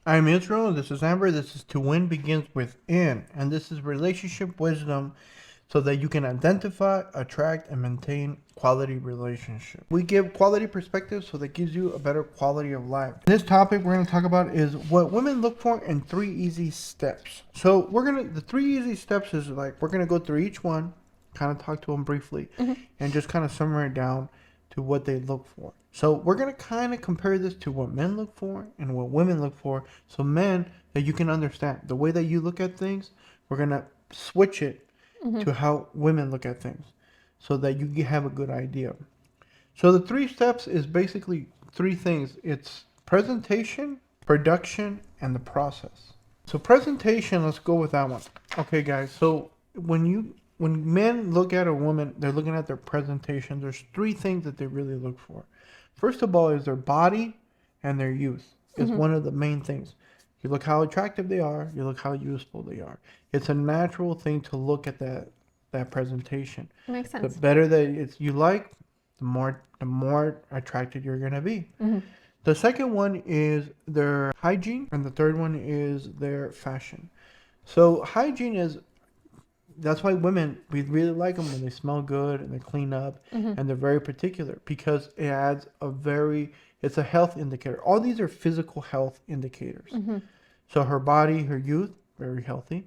I'm Israel, this is Amber, this is To Win Begins Within, and this is relationship wisdom so that you can identify, attract, and maintain quality relationships. We give quality perspective so that gives you a better quality of life. This topic we're going to talk about is what women look for in 3 easy steps. So the 3 easy steps is like, we're going to go through each one, kind of talk to them briefly, and just kind of summarize it down to what they look for. So we're going to kind of compare this to what men look for and what women look for. So men, that you can understand the way that you look at things, we're going to switch it to how women look at things so that you have a good idea. So the 3 steps is basically 3 things. It's presentation, production, and the process. So presentation, let's go with that one. Okay, guys. So when men look at a woman, they're looking at their presentation. There's 3 things that they really look for. First of all is their body and their youth is one of the main things. You look how attractive they are, you look how useful they are. It's a natural thing to look at that presentation. Makes The sense. better that you like, the more attracted you're gonna be. The second one is their hygiene, and the third one is their fashion. So hygiene is that's why we really like them when they smell good and they clean up and they're very particular because it's a health indicator. All these are physical health indicators. So her body, her youth, very healthy.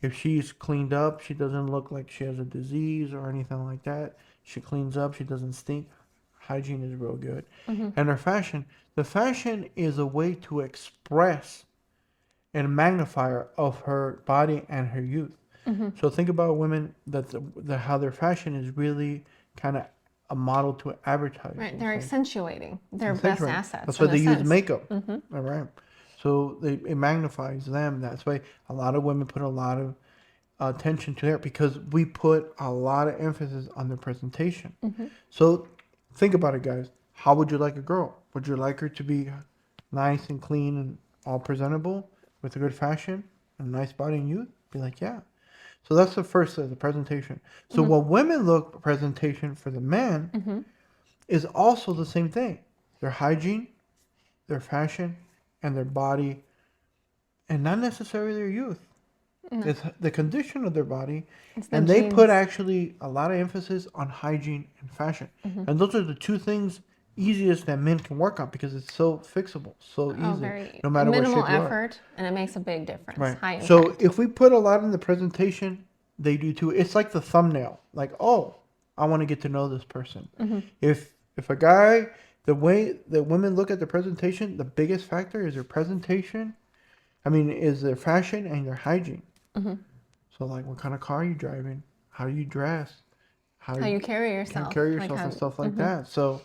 If she's cleaned up, she doesn't look like she has a disease or anything like that. She cleans up, she doesn't stink. Hygiene is real good. And her fashion, the fashion is a way to express and magnifier of her body and her youth. So think about women how their fashion is really kind of a model to advertise. Right, they're accentuating their best Accentuate. assets. That's why in a they use sense. makeup. All right. So it magnifies them. That's why a lot of women put a lot of attention to that because we put a lot of emphasis on their presentation. So think about it, guys. How would you like a girl? Would you like her to be nice and clean and all presentable with a good fashion and a nice body and youth? Be like, yeah. So that's the first of the presentation. So what women look presentation for the men is also the same thing. Their hygiene, their fashion, and their body, and not necessarily their youth. No, It's the condition of their body, it's the and they put genes. actually a lot of emphasis on hygiene and fashion. And those are the 2 things easiest that men can work on because it's so fixable, so Oh, easy, very no matter what minimal shape you are. effort, and it makes a big difference. Right. High So impact. if we put a lot in the presentation, they do too. It's like the thumbnail. Like, oh, I want to get to know this person. If a guy, the way that women look at the presentation, the biggest factor is their presentation. I mean, is their fashion and their hygiene. So like, what kind of car are you driving? How do you dress? How How you carry can yourself. carry Like yourself how, and stuff like that. So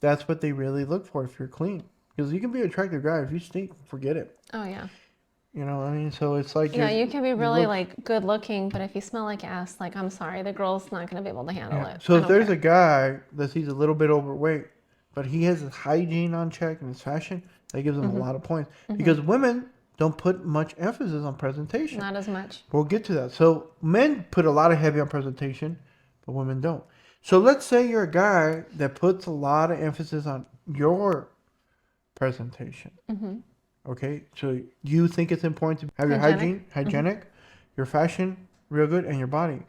that's what they really look for if you're clean. Because you can be an attractive guy. If you stink, forget it. oh yeah. You know what I mean? So it's like Yeah, you can be really look- like good looking, but if you smell like ass, like I'm sorry, the girl's not gonna be able to handle it. So I if don't there's care. a guy that sees a little bit overweight, but he has his hygiene on check and his fashion, that gives him a lot of points. Because women don't put much emphasis on presentation. Not as much. We'll get to that. So men put a lot of heavy on presentation, but women don't. So let's say you're a guy that puts a lot of emphasis on your presentation. Okay, so you think it's important to have your hygienic, your fashion real good, and your body.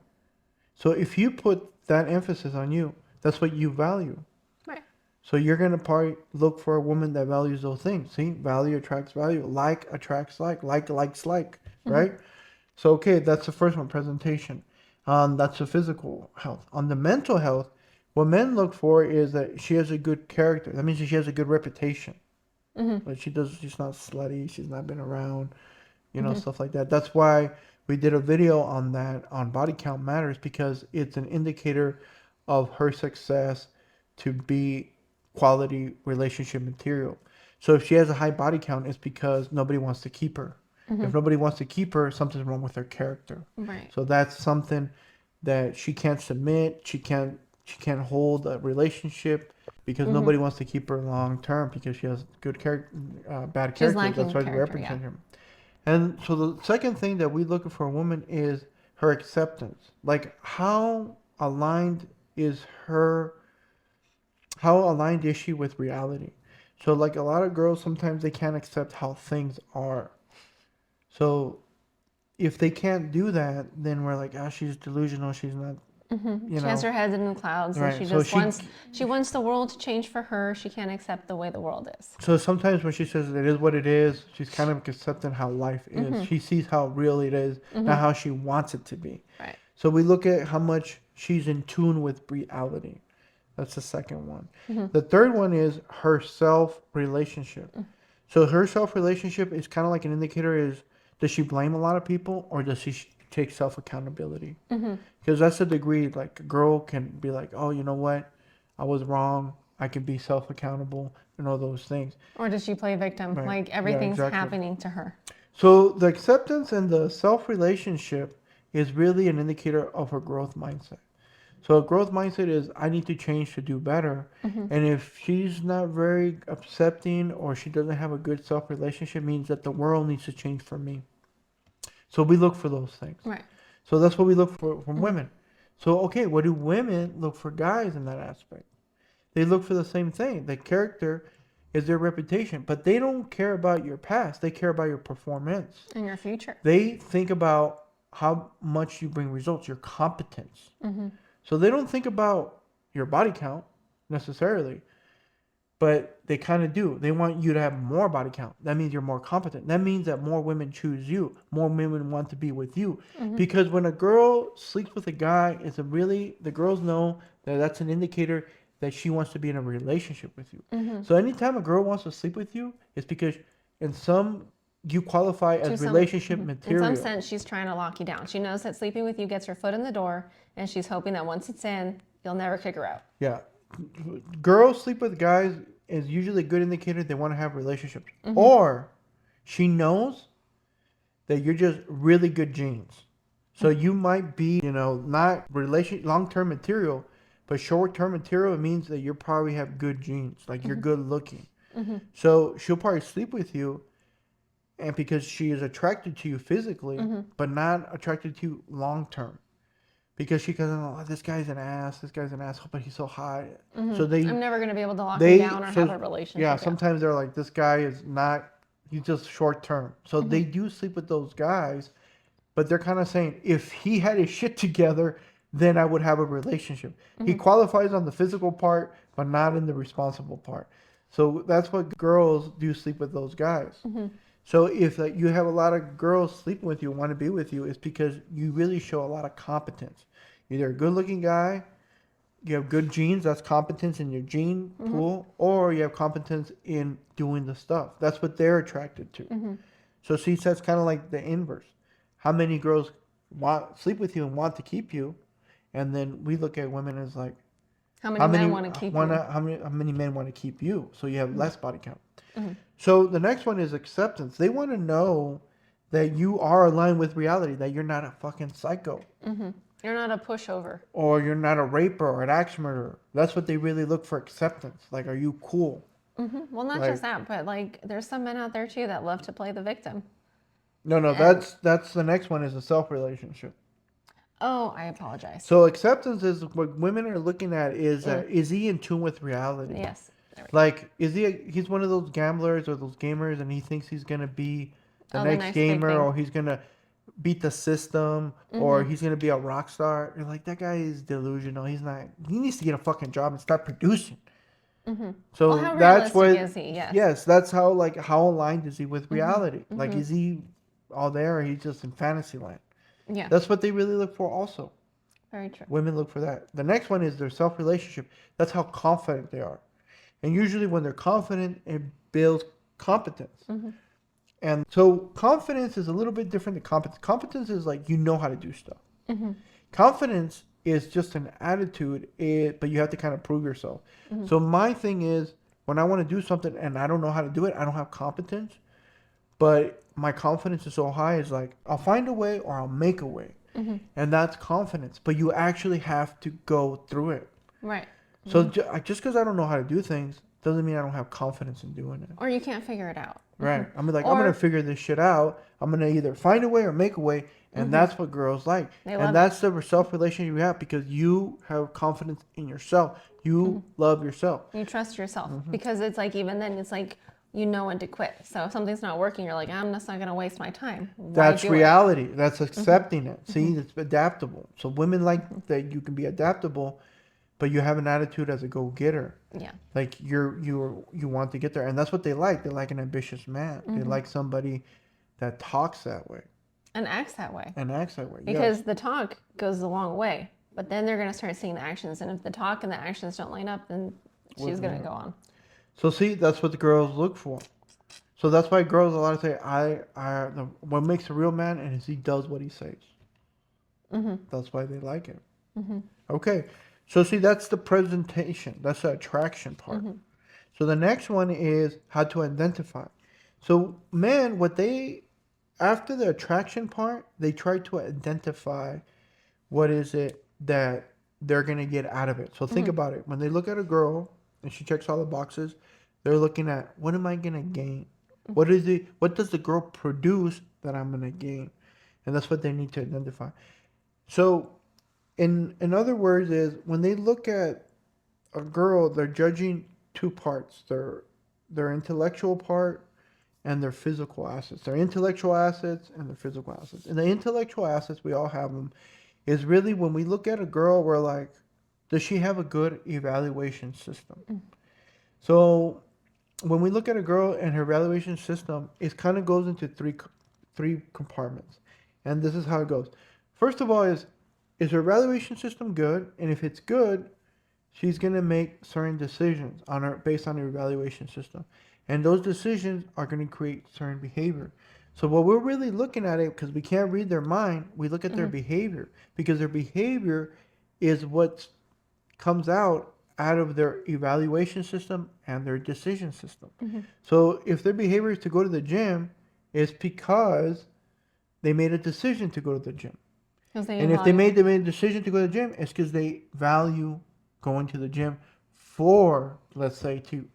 So if you put that emphasis on you, that's what you value. Right. So you're gonna probably look for a woman that values those things. See, value attracts value. Like attracts like likes like, right? So okay, that's the first one, presentation. That's the physical health. On the mental health, what men look for is that she has a good character. That means she has a good reputation. Like she's not slutty. She's not been around, stuff like that. That's why we did a video on that on body count matters because it's an indicator of her success to be quality relationship material. So if she has a high body count, it's because nobody wants to keep her. If nobody wants to keep her, something's wrong with her character. Right. So that's something that she can't submit. She can't hold a relationship because nobody wants to keep her long term because she has good character, bad She's character. lacking That's why we character, represent yeah. him. And so the second thing that we look for a woman is her acceptance. Like how aligned is she with reality? So like a lot of girls, sometimes they can't accept how things are. So if they can't do that, then we're like, ah, she's delusional. She's not, you She has know, her head in the clouds, and right. she So just wants the world to change for her. She can't accept the way the world is. so sometimes when she says it is what it is, she's kind of accepting how life is. She sees how real it is, not how she wants it to be. Right. So we look at how much she's in tune with reality. That's the second one. The third one is her self relationship. So her self relationship is kind of like an indicator is, does she blame a lot of people or does she take self accountability? Because that's the degree, like a girl can be like, oh, you know what? I was wrong. I can be self accountable and all those things. Or does she play victim? Right. Like Yeah, everything's exactly. happening to her. So the acceptance and the self relationship is really an indicator of her growth mindset. So a growth mindset is I need to change to do better. And if she's not very accepting or she doesn't have a good self relationship, means that the world needs to change for me. So we look for those things. Right. So that's what we look for from women. So okay, what do women look for guys in that aspect? They look for the same thing. The character is their reputation, but they don't care about your past. They care about your performance. In your future. They think about how much you bring results, your competence. So they don't think about your body count necessarily, but they kind of do. They want you to have more body count. That means you're more competent. That means that more women choose you. More women want to be with you. Because when a girl sleeps with a guy, the girls know that that's an indicator that she wants to be in a relationship with you. So anytime a girl wants to sleep with you, it's because you qualify as relationship material. In some sense, she's trying to lock you down. She knows that sleeping with you gets her foot in the door, and she's hoping that once it's in, you'll never kick her out. Yeah. Girls sleep with guys is usually a good indicator they want to have relationships. Or she knows that you're just really good genes. So you might be, not long-term material, but short-term material, it means that you probably have good genes. Like you're good looking. So she'll probably sleep with you and because she is attracted to you physically, but not attracted to you long-term. Because she goes, oh, this guy's an asshole, but he's so hot. So I'm never going to be able to lock him down or have a relationship. Yeah, sometimes they're like, this guy is not, he's just short term. So they do sleep with those guys, but they're kind of saying, if he had his shit together, then I would have a relationship. He qualifies on the physical part, but not in the responsible part. So that's what girls do sleep with those guys. So if you have a lot of girls sleeping with you and want to be with you, it's because you really show a lot of competence. Either a good-looking guy, you have good genes, that's competence in your gene pool, or you have competence in doing the stuff. That's what they're attracted to. So see, that's kind of like the inverse. How many girls sleep with you and want to keep you? And then we look at women as like, how many men want to keep you? How many men want to keep you? So you have less body count. So the next one is acceptance. They want to know that you are aligned with reality, that you're not a fucking psycho. You're not a pushover. Or you're not a raper or an axe murderer. That's what they really look for, acceptance. Like, are you cool? Well, not just that, but like there's some men out there too that love to play the victim. No, that's the next one is a self-relationship. Oh, I apologize. So acceptance is what women are looking at is he in tune with reality? Yes. Like, he's one of those gamblers or those gamers and he thinks he's going to be the next gamer or he's going to beat the system or he's going to be a rock star. You're like, that guy is delusional. He needs to get a fucking job and start producing. So how that's what, realistic is he? Yes, that's how aligned is he with reality? Like, is he all there or he's just in fantasy land? Yeah. That's what they really look for also. Very true. Women look for that. The next one is their self-relationship. That's how confident they are. And usually when they're confident, it builds competence. And so confidence is a little bit different than competence. Competence is like you know how to do stuff. Confidence is just an attitude, but you have to kind of prove yourself. So my thing is when I want to do something and I don't know how to do it, I don't have competence, but my confidence is so high, it's like I'll find a way or I'll make a way. And that's confidence. But you actually have to go through it. Right. So just because I don't know how to do things doesn't mean I don't have confidence in doing it. Or you can't figure it out. Right. I'm like, I'm Or- gonna figure this shit out. I'm gonna either find a way or make a way, and that's what girls like. They love And that's the self relationship you have because you have confidence in yourself. You love yourself. You trust yourself because it's like even then it's like you know when to quit. So if something's not working, you're like, I'm just not gonna waste my time. Why That's do it? reality. That's accepting it. See, it's adaptable. So women like that you can be adaptable, but you have an attitude as a go-getter. Yeah. Like you want to get there, and that's what they like. They like an ambitious man. They like somebody that talks that way And acts that way. and acts that way. Because Yes. the talk goes a long way. But then they're gonna start seeing the actions. And if the talk and the actions don't line up, then she's gonna go on. So see, that's what the girls look for. So that's why girls a lot of say, what makes a real man is he does what he says. That's why they like it. Okay. So see, that's the presentation. That's the attraction part. So the next one is how to identify. So men, after the attraction part, they try to identify what is it that they're going to get out of it. So think about it. When they look at a girl and she checks all the boxes, they're looking at, what am I going to gain? What does the girl produce that I'm going to gain? And that's what they need to identify. So in other words is when they look at a girl, they're judging two parts, their intellectual part and their physical assets. Their intellectual assets and their physical assets. And the intellectual assets, we all have them, is really when we look at a girl, we're like, does she have a good evaluation system? So when we look at a girl and her evaluation system, it kind of goes into three compartments. And this is how it goes. First of all is her evaluation system good? And if it's good, she's going to make certain decisions based on her evaluation system. And those decisions are going to create certain behavior. So what we're really looking at it, because we can't read their mind, we look at their behavior. Because their behavior is what comes out of their evaluation system and their decision system. So if their behavior is to go to the gym, it's because they made a decision to go to the gym. And if they made a decision to go to the gym, it's because they value going to the gym for, let's say, to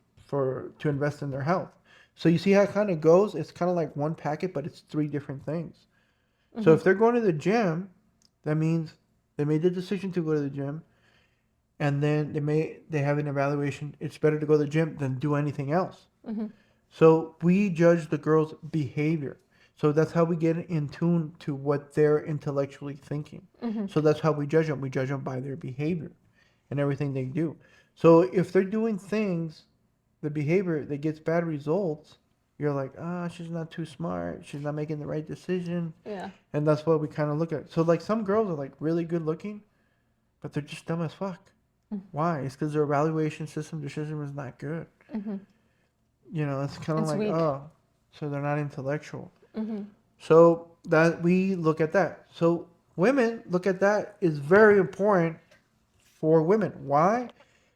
invest in their health. So you see how it kind of goes? It's kind of like one packet, but it's three different things. So if they're going to the gym, that means they made the decision to go to the gym, and then they have an evaluation. It's better to go to the gym than do anything else. So we judge the girl's behavior. So that's how we get in tune to what they're intellectually thinking. So that's how we judge them. We judge them by their behavior and everything they do. So if they're doing things, the behavior that gets bad results, you're like, she's not too smart. She's not making the right decision. Yeah. And that's what we kind of look at. So like some girls are like really good looking, but they're just dumb as fuck. Why? It's because their evaluation system decision was not good. You know, it's kind of like, weak. so they're not intellectual. So that we look at that. So women look at that is very important for women. Why?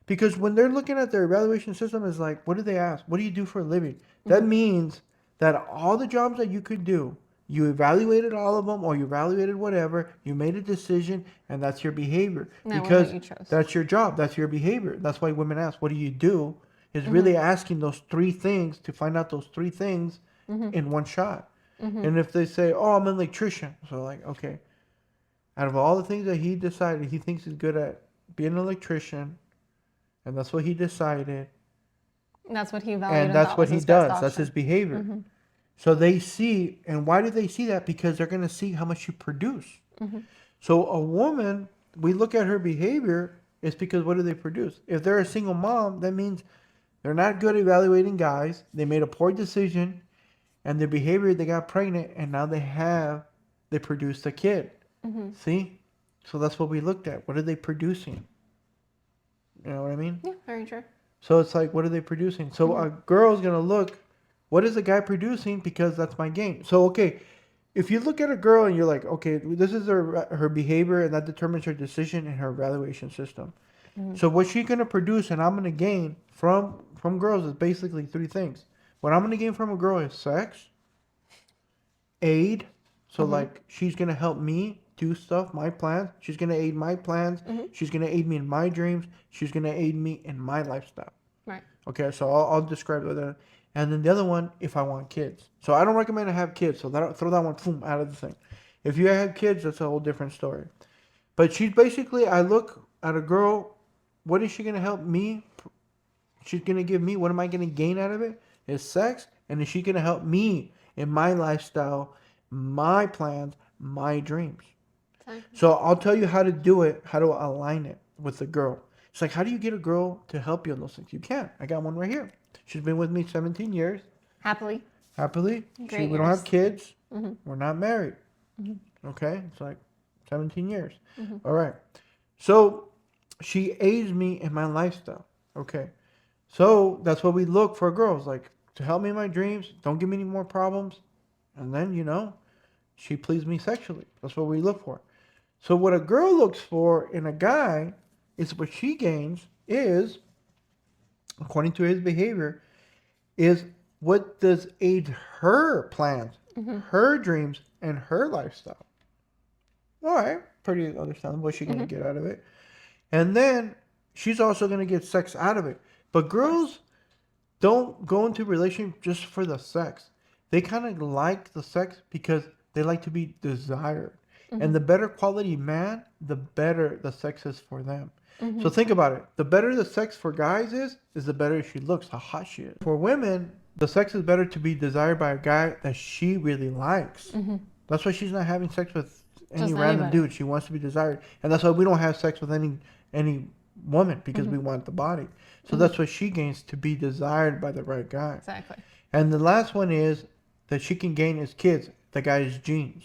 Because when they're looking at their evaluation system, is like, what do they ask? What do you do for a living? That means that all the jobs that you could do, you evaluated all of them, or you evaluated whatever, you made a decision, and that's your behavior. That one Because that you chose. that's your job, that's your behavior. That's why women ask, what do you do? Is really asking those three things to find out those three things in one shot. And if they say, oh, I'm an electrician. So like, okay, out of all the things that he decided, he thinks he's good at being an electrician, and that's what he decided. That's what he valued. And that's what he does. That's his behavior. So they see, and why do they see that? Because they're going to see how much you produce. So a woman, we look at her behavior, it's because what do they produce? If they're a single mom, that means they're not good at evaluating guys. They made a poor decision, and their behavior, they got pregnant, and now they produced a kid. See? So that's what we looked at. What are they producing? You know what I mean? Yeah, very true. So it's like, what are they producing? So a girl's going to look, what is the guy producing? Because that's my game. So, okay, if you look at a girl and you're like, okay, this is her behavior, and that determines her decision and her evaluation system. So what she's going to produce and I'm going to gain from girls is basically three things. What I'm going to gain from a girl is sex, aid. So like she's going to help me do stuff, my plans. She's going to aid my plans. She's going to aid me in my dreams. She's going to aid me in my lifestyle. Right. Okay, so I'll describe that. And then the other one, if I want kids. So I don't recommend to have kids. So throw that one boom, out of the thing. If you have kids, that's a whole different story. But she's basically, I look at a girl, what is she going to help me? She's going to give me, what am I going to gain out of it? Is sex. And is she going to help me in my lifestyle, my plans, my dreams? Exactly. So I'll tell you how to do it, how to align it with the girl. It's like, how do you get a girl to help you on those things? You can't. I got one right here. She's been with me 17 years. Happily. Happily. Great We don't have kids. Mm-hmm. We're not married. Mm-hmm. Okay? It's like 17 years. Mm-hmm. All right. So she aids me in my lifestyle. Okay. So that's what we look for girls, like to help me in my dreams. Don't give me any more problems. And then, she pleased me sexually. That's what we look for. So what a girl looks for in a guy is what she gains is, according to his behavior, is what does aid her plans, her dreams, and her lifestyle. All right, pretty understandable what she's going to get out of it. And then she's also going to get sex out of it. But girls don't go into a relationship just for the sex. They kind of like the sex because they like to be desired. And the better quality man, the better the sex is for them. So think about it. The better the sex for guys is the better she looks, how hot she is. For women, the sex is better to be desired by a guy that she really likes. That's why she's not having sex with any Just random anybody. dude. She wants to be desired. And that's why we don't have sex with any woman, because we want the body. So that's what she gains, to be desired by the right guy. Exactly. And the last one is that she can gain is kids, the guy's genes.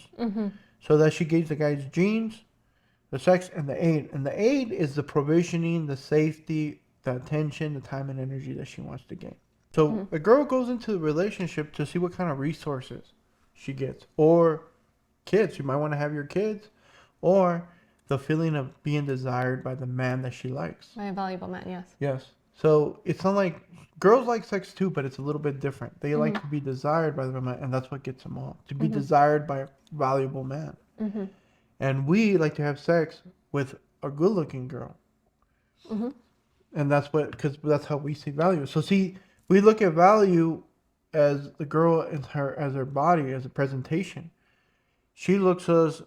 So that she gains the guy's genes, the sex, and the aid. And the aid is the provisioning, the safety, the attention, the time and energy that she wants to gain. So a girl goes into the relationship to see what kind of resources she gets. Or kids. You might want to have your kids. Or the feeling of being desired by the man that she likes. My valuable man, yes. Yes. So it's not like girls like sex too, but it's a little bit different. They like to be desired by the man, and that's what gets them all. To be desired by a valuable man. And we like to have sex with a good-looking girl. And because that's how we see value. So see, we look at value as the girl as her body, as a presentation. She looks us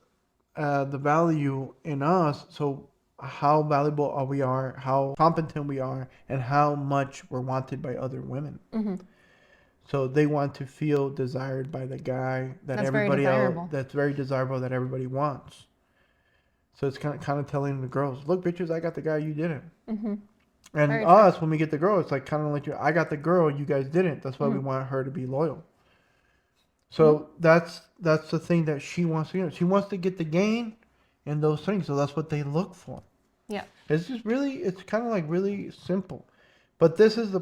the value in us. So how valuable we are, how competent we are, and how much we're wanted by other women. So they want to feel desired by the guy that That's very everybody else, desirable. that's very desirable, that everybody wants. So it's kind of telling the girls, look, bitches, I got the guy, you didn't. And Very us, when we get the girl, it's like kind of like, I got the girl, you guys didn't. That's why we want her to be loyal. So that's the thing that she wants to get. She wants to get the gain in those things. So that's what they look for. Yeah. It's just really, it's kind of like really simple. But this is the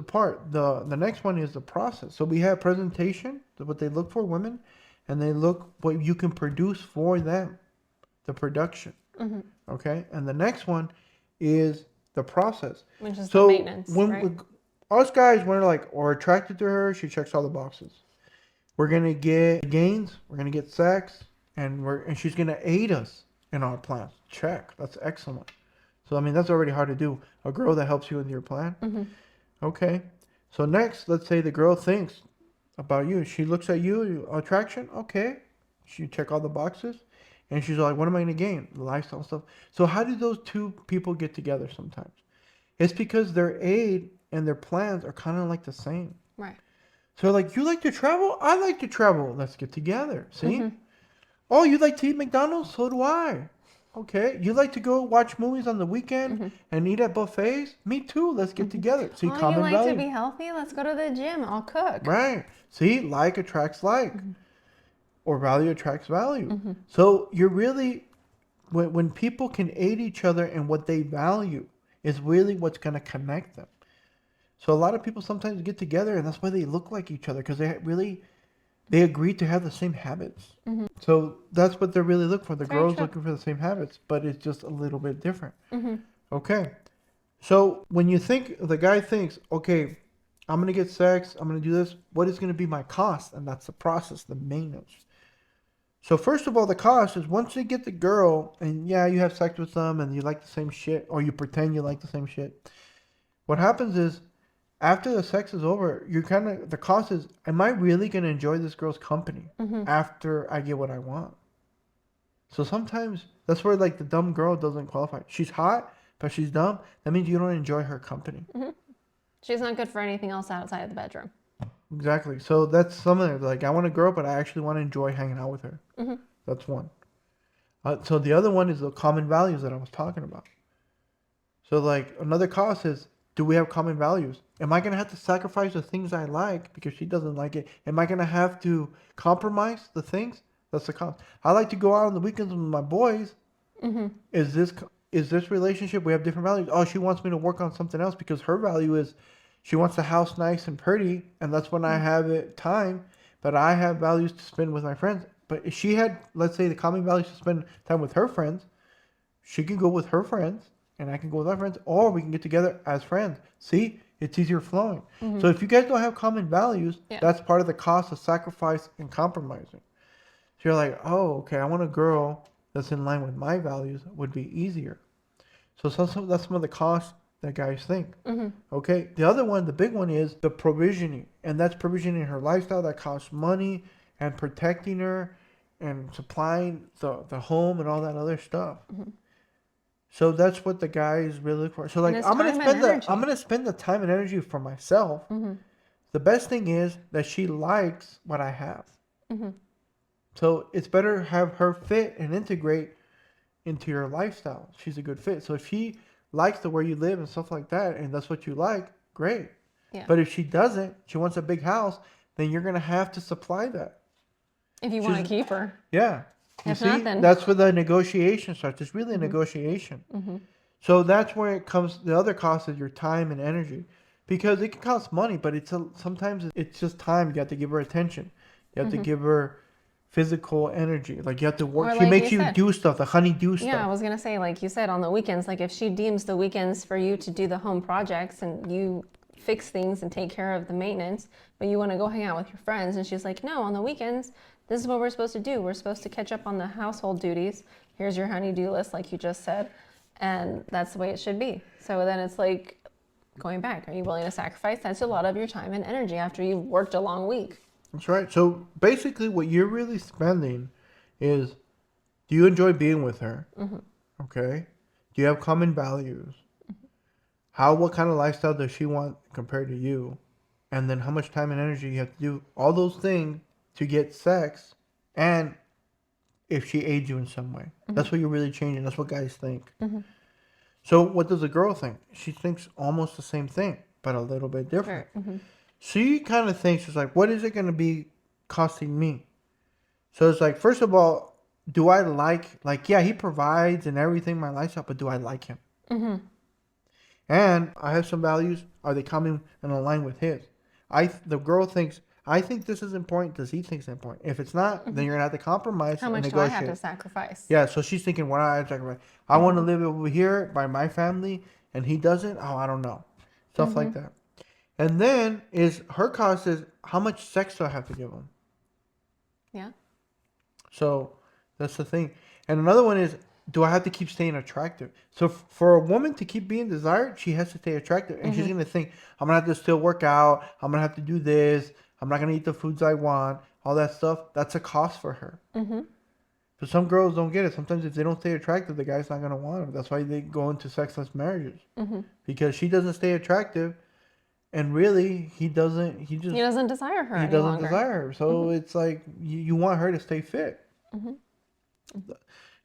part. The next one is the process. So we have presentation, what they look for, women, and they look what you can produce for them, the production. Okay? And the next one is the process. Which is So the maintenance, right? Us guys, we're like, we're attracted to her, she checks all the boxes. We're gonna get gains, we're gonna get sex, and she's gonna aid us in our plans. Check. That's excellent. So I mean, that's already hard to do. A girl that helps you with your plan. Okay. So next, let's say the girl thinks about you. She looks at you, attraction. Okay. She check all the boxes, and she's like, "What am I gonna gain? The lifestyle stuff." So how do those two people get together? Sometimes it's because their aid and their plans are kind of like the same. Right. So like, you like to travel? I like to travel. Let's get together. See? Oh, you like to eat McDonald's? So do I. Okay. You like to go watch movies on the weekend and eat at buffets? Me too. Let's get together. See, Oh, you common like value. to be healthy? Let's go to the gym. I'll cook. Right. See, like attracts like. Or value attracts value. So you're really, when people can aid each other in what they value, is really what's going to connect them. So a lot of people sometimes get together, and that's why they look like each other, because they agree to have the same habits. So that's what they're really looking for. The Very girl's true. looking for the same habits, but it's just a little bit different. Okay. So when the guy thinks, okay, I'm going to get sex, I'm going to do this, what is going to be my cost? And that's the process, the maintenance. So first of all, the cost is once you get the girl, and yeah, you have sex with them, and you like the same shit, or you pretend you like the same shit. What happens is, after the sex is over, you're kind of, the cost is, am I really going to enjoy this girl's company after I get what I want? So sometimes that's where like the dumb girl doesn't qualify. She's hot, but she's dumb. That means you don't enjoy her company. She's not good for anything else outside of the bedroom. Exactly. So that's something like I want a girl, but I actually want to enjoy hanging out with her. That's one. So the other one is the common values that I was talking about. So like another cost is, do we have common values? Am I gonna have to sacrifice the things I like because she doesn't like it? Am I gonna have to compromise the things? That's the cost. I like to go out on the weekends with my boys. Is this relationship? We have different values. Oh, she wants me to work on something else because her value is she wants the house nice and pretty, and that's when I have it time. But I have values to spend with my friends. But if she had, let's say, the common values to spend time with her friends, she can go with her friends, and I can go with my friends, or we can get together as friends. See, it's easier flowing. So if you guys don't have common values, Yeah. that's part of the cost of sacrifice and compromising. So you're like, oh, okay, I want a girl that's in line with my values, would be easier. So that's some of the costs that guys think. Okay, the other one, the big one, is the provisioning, and that's provisioning her lifestyle that costs money and protecting her and supplying the home and all that other stuff. So that's what the guys really look for. So like it's time and energy. I'm gonna spend the time and energy for myself. The best thing is that she likes what I have. So it's better have her fit and integrate into your lifestyle. She's a good fit. So if she likes the way you live and stuff like that, and that's what you like, great. Yeah. But if she doesn't, she wants a big house, then you're gonna have to supply that. If you want to keep her. Yeah. You If see, not, then- that's where the negotiation starts. It's really a negotiation. So that's where it comes. The other cost is your time and energy, because it can cost money, but sometimes it's just time. You have to give her attention. You have to give her physical energy. Like you have to work. Or She like makes you you said. do stuff. The honey do stuff. Yeah, I was gonna say, like you said, on the weekends, like if she deems the weekends for you to do the home projects and you fix things and take care of the maintenance, but you want to go hang out with your friends, and she's like, no, on the weekends, this is what we're supposed to do. We're supposed to catch up on the household duties. Here's your honey-do list, like you just said, and that's the way it should be. So then it's like going back. Are you willing to sacrifice? That's a lot of your time and energy after you've worked a long week. That's right. So basically, what you're really spending is, do you enjoy being with her? Okay. Do you have common values? What kind of lifestyle does she want compared to you? And then how much time and energy you have to do all those things to get sex, and if she aids you in some way. That's what you're really changing. That's what guys think. So what does a girl think? She thinks almost the same thing, but a little bit different. She kind of thinks, it's like, what is it going to be costing me? So it's like, first of all, do I like, yeah, he provides and everything, my lifestyle, but do I like him? And I have some values. Are they coming in line with his? The girl thinks, I think this is important. Does he think it's important? If it's not, then you're gonna have to compromise How and much do I negotiate. have to sacrifice? Yeah, so she's thinking, what do I have to sacrifice? I want to live over here by my family, and he doesn't. Oh, I don't know, stuff like that. And then her cost is, how much sex do I have to give him? Yeah. So that's the thing. And another one is, do I have to keep staying attractive? So for a woman to keep being desired, she has to stay attractive. And she's going to think, I'm going to have to still work out. I'm going to have to do this. I'm not going to eat the foods I want. All that stuff. That's a cost for her. But some girls don't get it. Sometimes if they don't stay attractive, the guy's not going to want them. That's why they go into sexless marriages. Because she doesn't stay attractive. And really, he doesn't desire her he any doesn't longer. desire her. So it's like, you want her to stay fit.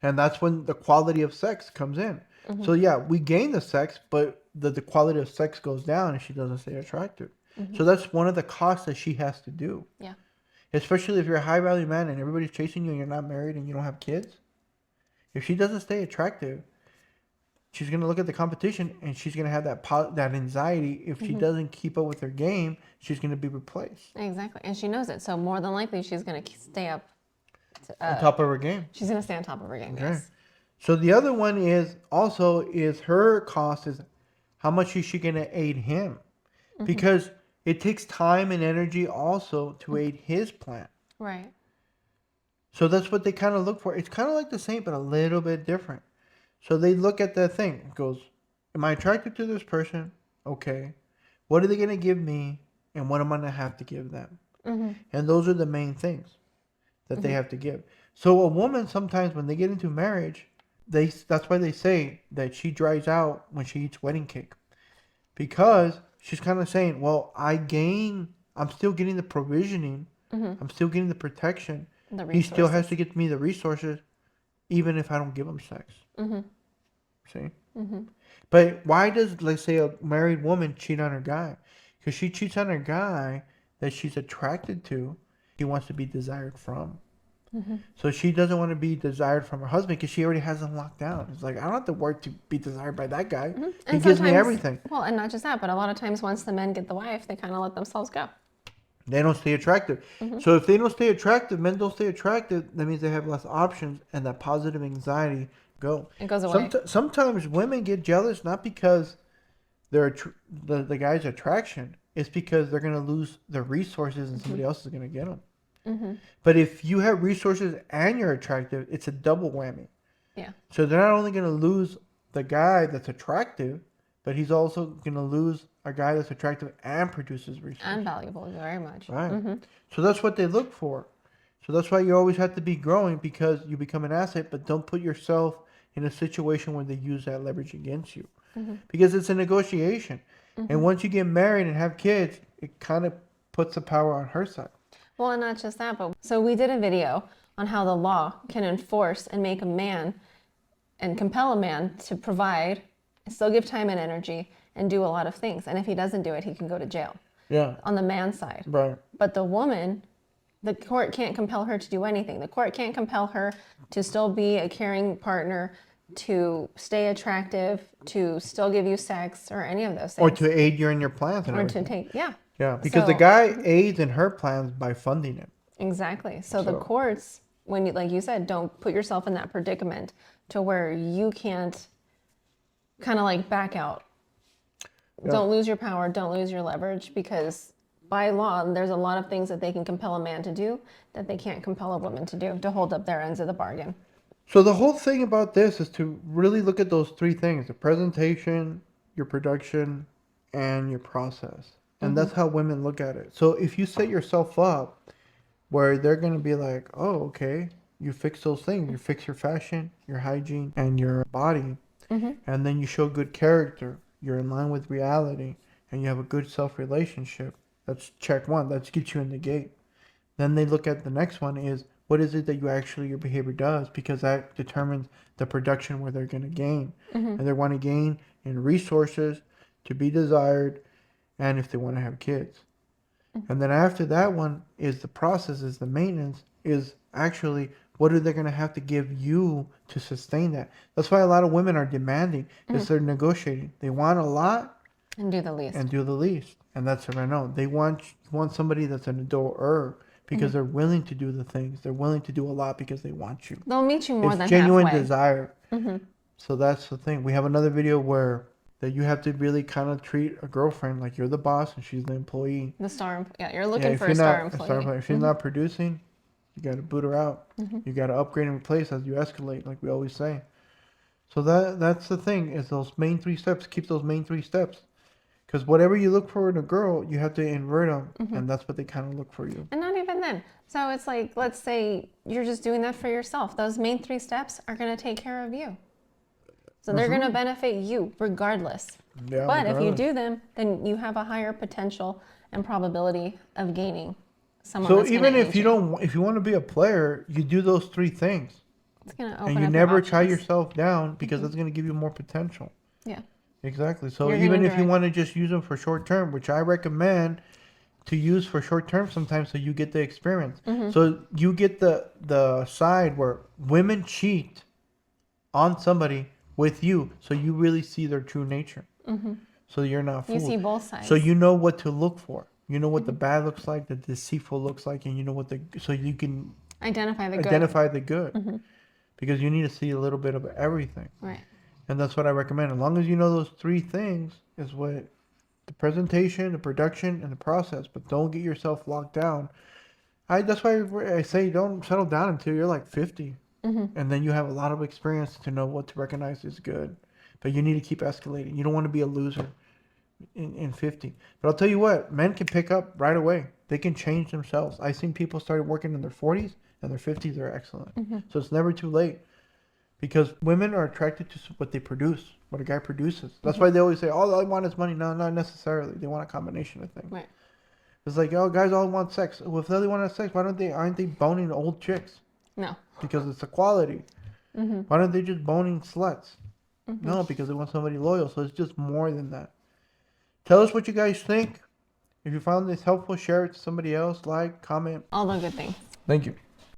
And that's when the quality of sex comes in. So yeah, we gain the sex, but the quality of sex goes down if she doesn't stay attractive. So that's one of the costs that she has to do. Yeah. Especially if you're a high value man and everybody's chasing you and you're not married and you don't have kids. If she doesn't stay attractive, she's going to look at the competition and she's going to have that anxiety. If she doesn't keep up with her game, she's going to be replaced. Exactly. And she knows it. So more than likely, she's going to stay up. On top of her game. She's going to stay on top of her game, yes. So the other one is her cost is, how much is she going to aid him? Because it takes time and energy also to aid his plan. Right. So that's what they kind of look for. It's kind of like the same, but a little bit different. So they look at the thing. It goes, am I attracted to this person? Okay. What are they going to give me? And what am I going to have to give them? And those are the main things that they have to give. So a woman, sometimes when they get into marriage, that's why they say that she dries out when she eats wedding cake. Because she's kind of saying, well, I'm still getting the provisioning. I'm still getting the protection. He still has to get me the resources, even if I don't give him sex. See? But why does, let's say, a married woman cheat on her guy? Because she cheats on her guy that she's attracted to, he wants to be desired from. So she doesn't want to be desired from her husband because she already has him locked down. It's like, I don't have to work to be desired by that guy. He gives me everything. Well, and not just that, but a lot of times once the men get the wife, they kind of let themselves go. They don't stay attractive. So if they don't stay attractive, men don't stay attractive, that means they have less options, and that positive anxiety go. It goes away. Sometimes women get jealous not because they're the guy's attraction. It's because they're going to lose their resources and somebody else is going to get them. But if you have resources and you're attractive, it's a double whammy. Yeah. So they're not only going to lose the guy that's attractive, but he's also going to lose a guy that's attractive and produces resources. And valuable, very much. Right. So that's what they look for. So that's why you always have to be growing, because you become an asset, but don't put yourself in a situation where they use that leverage against you. Because it's a negotiation. And once you get married and have kids, it kind of puts the power on her side. Well, and not just that, but so we did a video on how the law can enforce and make a man and compel a man to provide, still give time and energy, and do a lot of things. And if he doesn't do it, he can go to jail. Yeah. On the man's side. Right. But the woman, the court can't compel her to do anything. The court can't compel her to still be a caring partner, to stay attractive, to still give you sex, or any of those things. Or to aid you in your plans and Or everything. to take, yeah. Yeah, because the guy aids in her plans by funding it. Exactly. So the courts, when you, like you said, don't put yourself in that predicament to where you can't kind of like back out. Yeah. Don't lose your power. Don't lose your leverage, because by law, there's a lot of things that they can compel a man to do that they can't compel a woman to do, to hold up their ends of the bargain. So the whole thing about this is to really look at those three things: the presentation, your production, and your process. And that's how women look at it. So if you set yourself up where they're going to be like, oh, okay, you fix those things. You fix your fashion, your hygiene, and your body. And then you show good character. You're in line with reality. And you have a good self-relationship. That's check one. That gets you in the gate. Then they look at the next one is, what is it that your behavior does? Because that determines the production where they're going to gain. And they want to gain in resources, to be desired, and if they want to have kids. And then after that one is the process, is the maintenance, is actually what are they going to have to give you to sustain that. That's why a lot of women are demanding, is they're negotiating. They want a lot and do the least. And that's what I know. They want somebody that's an adorer, because they're willing to do the things. They're willing to do a lot because they want you. They'll meet you more it's than genuine halfway. Desire. So that's the thing. We have another video where that you have to really kind of treat a girlfriend like you're the boss and she's the employee. The star, you're looking for a star employee. If she's not producing, you got to boot her out. You got to upgrade and replace as you escalate, like we always say. So that's the thing, is those main three steps. Keep those main three steps. Because whatever you look for in a girl, you have to invert them, and that's what they kind of look for you. And not even then. So it's like, let's say you're just doing that for yourself. Those main three steps are going to take care of you. So they're going to benefit you regardless. Yeah, but if you do them, then you have a higher potential and probability of gaining someone. So that's even if you want to be a player, you do those three things. It's going to open up and you never tie yourself down, because that's going to give you more potential. Yeah. Exactly. So even if you want to just use them for short term, which I recommend to use for short term sometimes, so you get the experience. So you get the side where women cheat on somebody with you, so you really see their true nature. So you're not fooled. You see both sides. So you know what to look for. You know what the bad looks like, the deceitful looks like, and you know what so you can identify the good. Because you need to see a little bit of everything. Right. And that's what I recommend. As long as you know those three things, is what the presentation, the production, and the process. But don't get yourself locked down. That's why I say don't settle down until you're like 50. And then you have a lot of experience to know what to recognize is good. But you need to keep escalating. You don't want to be a loser. in 50. But I'll tell you what, men can pick up right away. They can change themselves. I've seen people started working in their 40s and their 50s are excellent. So it's never too late because women are attracted to what they produce, what a guy produces. That's why they always say, all I want is money. No, not necessarily. They want a combination of things. Right. It's like, oh, guys all want sex. Well, if they only want sex, why aren't they boning old chicks? No. Because it's equality. Why aren't they just boning sluts? No, because they want somebody loyal. So it's just more than that. Tell us what you guys think. If you found this helpful, share it to somebody else. Like, comment. All the good things. Thank you.